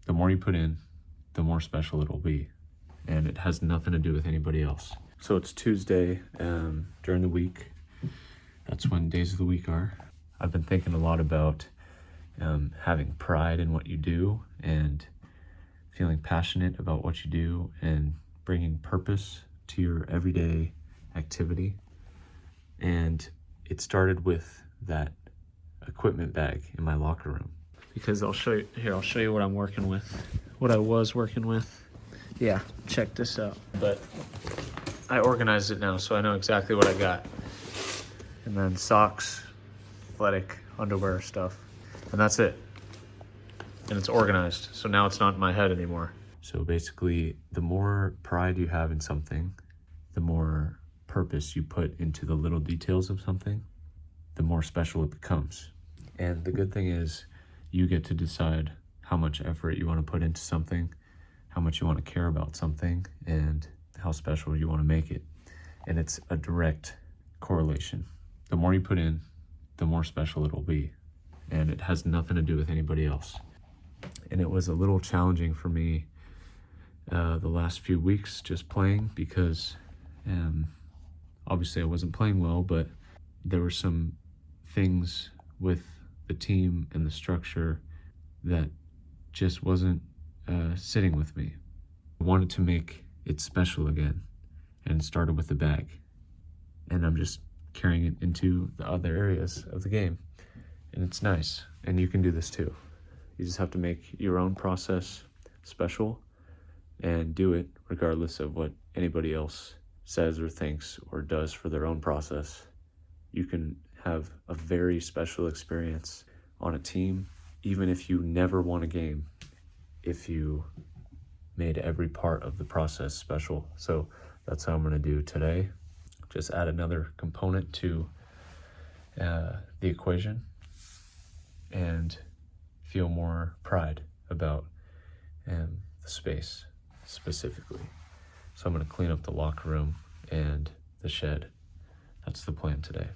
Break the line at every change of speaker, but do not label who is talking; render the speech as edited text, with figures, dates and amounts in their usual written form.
the more you put in, the more special it'll be. And it has nothing to do with anybody else. So it's Tuesday during the week. That's when days of the week are. I've been thinking a lot about having pride in what you do and feeling passionate about what you do and bringing purpose to your everyday activity. And it started with that equipment bag in my locker room. Because I'll show you what I'm working with, what I was working with. Yeah, check this out. But I organized it now, so I know exactly what I got. And then socks, athletic, underwear stuff, and that's it. And it's organized, so now it's not in my head anymore. So basically, the more pride you have in something, the more purpose you put into the little details of something, the more special it becomes. And the good thing is, you get to decide how much effort you want to put into something, how much you want to care about something, and how special you want to make it. And it's a direct correlation. The more you put in, the more special it'll be. And it has nothing to do with anybody else. And it was a little challenging for me the last few weeks just playing, because obviously I wasn't playing well, but there were some things with the team and the structure that just wasn't sitting with me. I wanted to make it special again, and it started with the bag. And I'm just carrying it into the other areas of the game. And it's nice. And you can do this too. You just have to make your own process special and do it regardless of what anybody else says or thinks or does for their own process. You can have a very special experience on a team, even if you never won a game, if you made every part of the process special. So that's how I'm going to do today. Just add another component to the equation and feel more pride about the space specifically. So I'm going to clean up the locker room and the shed. That's the plan today.